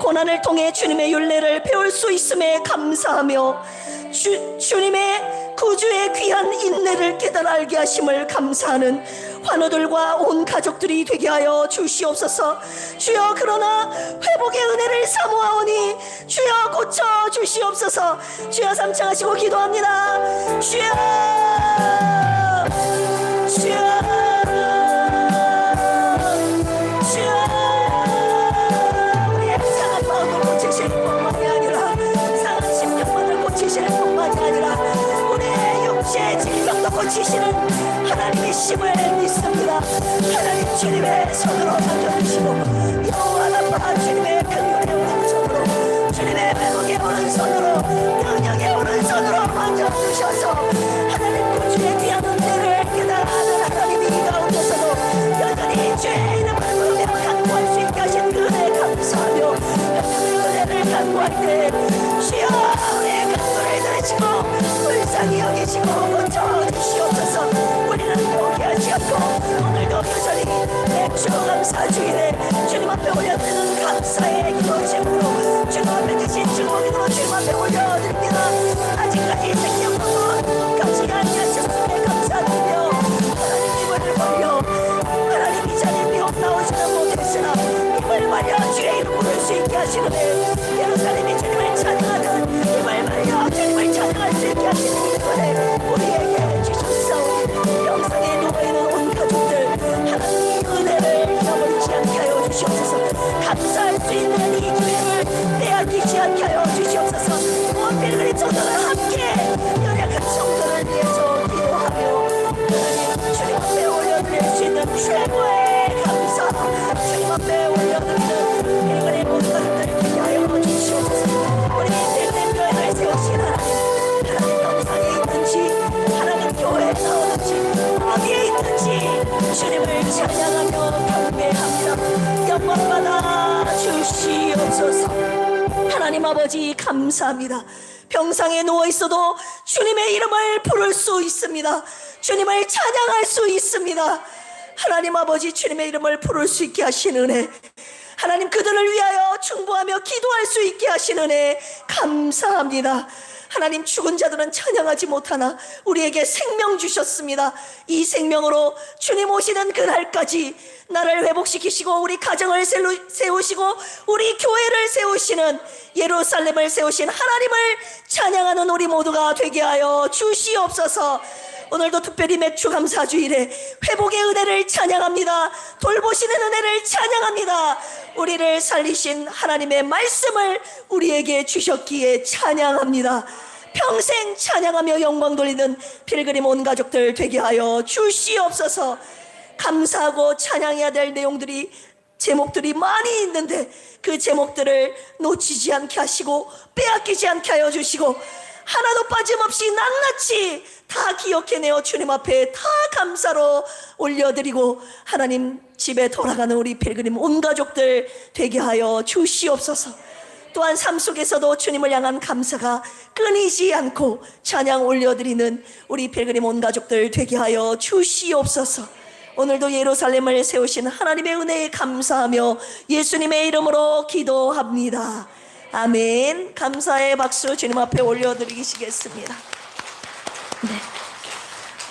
고난을 통해 주님의 율례를 배울 수 있음에 감사하며 주님의 구주의 귀한 인내를 깨달아 알게 하심을 감사하는 환우들과 온 가족들이 되게 하여 주시옵소서. 주여, 그러나 회복의 은혜를 사모하오니 주여 고쳐 주시옵소서. 주여, 삼창하시고 기도합니다. 주여, 주여, 주여, 우리의 상한 마음을 고치실 뿐만이 아니라 상한 심령만을 고치실 뿐만이 아니라 우리의 육체의 질병도 고치시는 하나님이심을 믿습니다. 하나님 주님의 손으로 만져주시고 여호와 아빠 주님의 긍휼의 오른손으로 주님의 회복의 오른손으로 능력의 오른손으로 만져주셔서 하나님 구주의 귀한 은혜를 깨달아는 하나님이 가운데서도 여전히 죄의 이름을 부르며 간구할 수 있게 하신 그 은혜 감사하며 하나님의 은혜를 간구할 때 주여 우리의 간구를 들으시고 불쌍히 여기시고 고쳐주시옵소서. 우리는 포기하지 않고 오늘도 여전히 맥주 감사주일에 주님 앞에 올려드리는 감사의 기도 제목으로 주님 앞에 계신 주님으로 주님 앞에 올려드립니다. 아직까지 생명으로 깜찍이 아니하셨음에 감사드리며 하나님 입을 벌려 하나님 이 자리에 비록 나오지는 못했으나 입을 말려 주의 이름 부를 수 있게 하시는데 예루살렘이 주님을 찬양하는 입을 말려 주님을 찬양할 수 있게 하시는 이 은혜 우리에게 주셨사오니 영상에 누워있는 온 가족들 하나님의 은혜를 잃어버리지 않게 하여 주시옵소서. 감사할 수 있는 이 기회를 빼앗기지 않게 하여 주시옵소서. 온 필그림 성도들 함께 연약한 성도를 위해서 기도하며 하나님 주님 앞에 올려드릴 수 있는 최고의 감사 주님 앞에 올려드리는 필그림 모두들 기게 하여 주시옵소서. 우리 필그림 교회를 세우신 하나님 영상에 있는지 하나님 교회에 나오는지 어디에 있는지 주님을 찬양하며 경배합니다. 영광받아 주시옵소서. 하나님 아버지 감사합니다. 병상에 누워있어도 주님의 이름을 부를 수 있습니다. 주님을 찬양할 수 있습니다. 하나님 아버지 주님의 이름을 부를 수 있게 하신 은혜 하나님 그들을 위하여 충고하며 기도할 수 있게 하신 은혜 감사합니다. 하나님 죽은 자들은 찬양하지 못하나 우리에게 생명 주셨습니다. 이 생명으로 주님 오시는 그날까지 나를 회복시키시고 우리 가정을 세우시고 우리 교회를 세우시는 예루살렘을 세우신 하나님을 찬양하는 우리 모두가 되게 하여 주시옵소서. 오늘도 특별히 맥주 감사주일에 회복의 은혜를 찬양합니다. 돌보시는 은혜를 찬양합니다. 우리를 살리신 하나님의 말씀을 우리에게 주셨기에 찬양합니다. 평생 찬양하며 영광 돌리는 필그림 온 가족들 되게 하여 주시옵소서. 감사하고 찬양해야 될 내용들이 제목들이 많이 있는데 그 제목들을 놓치지 않게 하시고 빼앗기지 않게 하여 주시고 하나도 빠짐없이 낱낱이 다 기억해내어 주님 앞에 다 감사로 올려드리고 하나님 집에 돌아가는 우리 필그림 온 가족들 되게 하여 주시옵소서. 또한 삶 속에서도 주님을 향한 감사가 끊이지 않고 찬양 올려드리는 우리 필그림 온 가족들 되게 하여 주시옵소서. 오늘도 예루살렘을 세우신 하나님의 은혜에 감사하며 예수님의 이름으로 기도합니다. 아멘. 감사의 박수 주님 앞에 올려드리시겠습니다.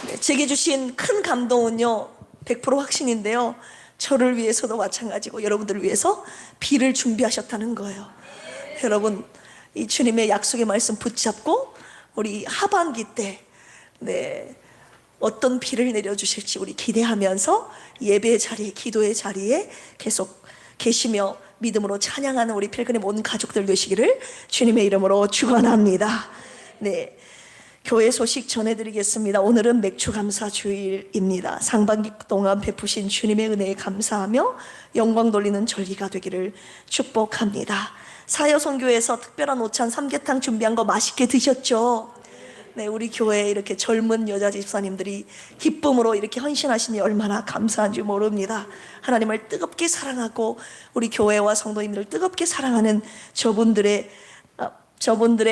네. 제게 주신 큰 감동은요 100% 확신인데요 저를 위해서도 마찬가지고 여러분들을 위해서 비를 준비하셨다는 거예요. 여러분 이 주님의 약속의 말씀 붙잡고 우리 하반기 때 어떤 비를 내려주실지 우리 기대하면서 예배의 자리에 기도의 자리에 계속 계시며 믿음으로 찬양하는 우리 필그림 온 가족들 되시기를 주님의 이름으로 축원합니다. 네, 교회 소식 전해드리겠습니다. 오늘은 맥주 감사 주일입니다. 상반기 동안 베푸신 주님의 은혜에 감사하며 영광 돌리는 절기가 되기를 축복합니다. 사여선교에서 특별한 오찬 삼계탕 준비한 거 맛있게 드셨죠? 네, 우리 교회에 이렇게 젊은 여자 집사님들이 기쁨으로 이렇게 헌신하시니 얼마나 감사한지 모릅니다. 하나님을 뜨겁게 사랑하고 우리 교회와 성도님들을 뜨겁게 사랑하는 저분들의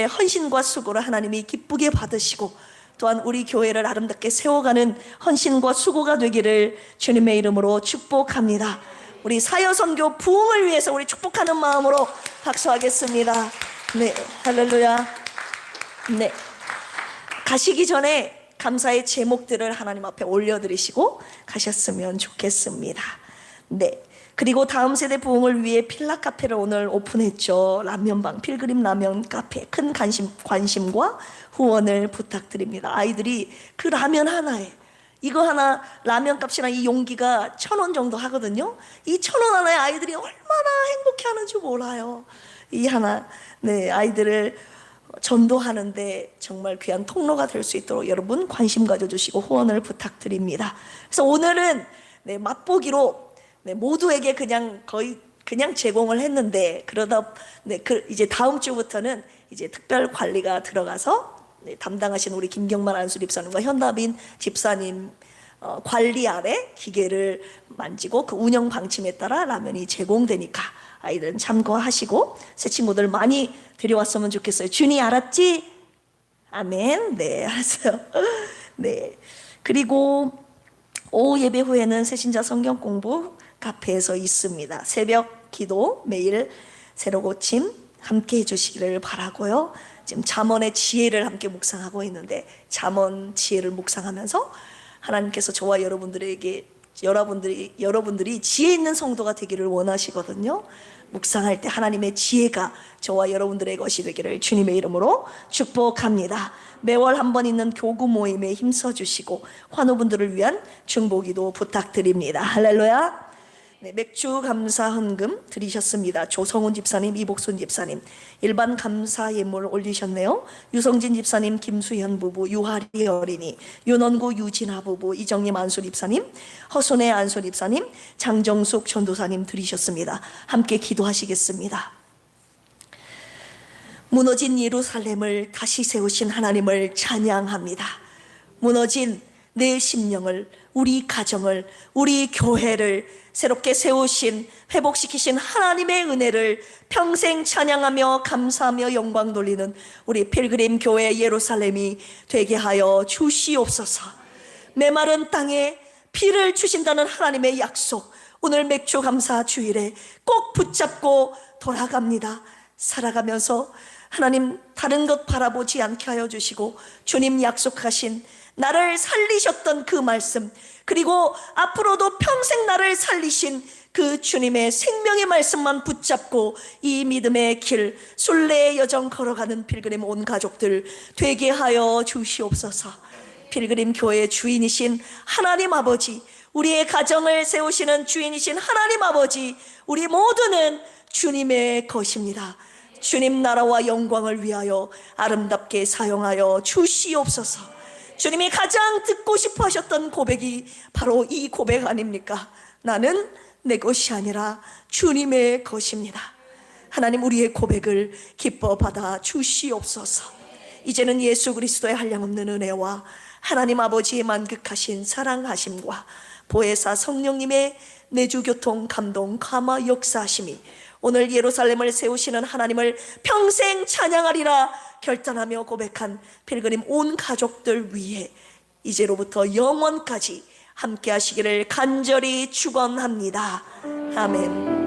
헌신과 수고를 하나님이 기쁘게 받으시고 또한 우리 교회를 아름답게 세워가는 헌신과 수고가 되기를 주님의 이름으로 축복합니다. 우리 사여선교 부흥을 위해서 우리 축복하는 마음으로 박수하겠습니다. 네, 할렐루야. 네. 가시기 전에 감사의 제목들을 하나님 앞에 올려드리시고 가셨으면 좋겠습니다. 네. 그리고 다음 세대 부흥을 위해 필라 카페를 오늘 오픈했죠. 라면방, 필그림 라면 카페. 큰 관심과 후원을 부탁드립니다. 아이들이 그 라면 하나에, 이거 하나 라면 값이랑 이 용기가 1,000원 정도 하거든요. 이 1,000원 하나에 아이들이 얼마나 행복해 하는지 몰라요. 이 하나, 네, 아이들을 전도하는데 정말 귀한 통로가 될 수 있도록 여러분 관심 가져주시고 후원을 부탁드립니다. 그래서 오늘은 네, 맛보기로 네, 모두에게 거의 제공을 했는데, 그러다 네, 이제 다음 주부터는 이제 특별 관리가 들어가서 네, 담당하신 우리 김경만 안수집사님과 현답인 집사님 관리 아래 기계를 만지고 그 운영 방침에 따라 라면이 제공되니까 아이들은 참고하시고 새 친구들 많이 데려왔으면 좋겠어요. 준이 알았지? 아멘. 네, 알았어요. 네. 그리고 오후 예배 후에는 새신자 성경 공부 카페에서 있습니다. 새벽 기도 매일 새로 고침 함께 해주시기를 바라고요. 지금 잠언의 지혜를 함께 묵상하고 있는데, 잠언 지혜를 묵상하면서 하나님께서 저와 여러분들이 지혜 있는 성도가 되기를 원하시거든요. 묵상할 때 하나님의 지혜가 저와 여러분들의 것이 되기를 주님의 이름으로 축복합니다. 매월 한 번 있는 교구 모임에 힘써 주시고 환우분들을 위한 중보기도 부탁드립니다. 할렐루야. 네, 맥주 감사 헌금 드리셨습니다. 조성훈 집사님, 이복순 집사님. 일반 감사 예물 올리셨네요. 유성진 집사님, 김수현 부부, 유하리 어린이, 윤원구 유진아 부부, 이정림 안수 집사님, 허순애 안수 집사님, 장정숙 전도사님 드리셨습니다. 함께 기도하시겠습니다. 무너진 예루살렘을 다시 세우신 하나님을 찬양합니다. 무너진 내 심령을, 우리 가정을, 우리 교회를 새롭게 세우신, 회복시키신 하나님의 은혜를 평생 찬양하며 감사하며 영광 돌리는 우리 필그림 교회 예루살렘이 되게 하여 주시옵소서. 메마른 땅에 피를 주신다는 하나님의 약속, 오늘 맥주 감사 주일에 꼭 붙잡고 돌아갑니다. 살아가면서 하나님 다른 것 바라보지 않게 하여 주시고, 주님 약속하신 나를 살리셨던 그 말씀, 그리고 앞으로도 평생 나를 살리신 그 주님의 생명의 말씀만 붙잡고 이 믿음의 길, 순례의 여정 걸어가는 필그림 온 가족들 되게 하여 주시옵소서. 필그림 교회의 주인이신 하나님 아버지, 우리의 가정을 세우시는 주인이신 하나님 아버지, 우리 모두는 주님의 것입니다. 주님 나라와 영광을 위하여 아름답게 사용하여 주시옵소서. 주님이 가장 듣고 싶어 하셨던 고백이 바로 이 고백 아닙니까? 나는 내 것이 아니라 주님의 것입니다. 하나님, 우리의 고백을 기뻐 받아 주시옵소서. 이제는 예수 그리스도의 한량없는 은혜와 하나님 아버지의 만극하신 사랑하심과 보혜사 성령님의 내주교통 감동 감화 역사하심이 오늘 예루살렘을 세우시는 하나님을 평생 찬양하리라 결단하며 고백한 필그림 온 가족들 위해 이제로부터 영원까지 함께 하시기를 간절히 축원합니다. 아멘.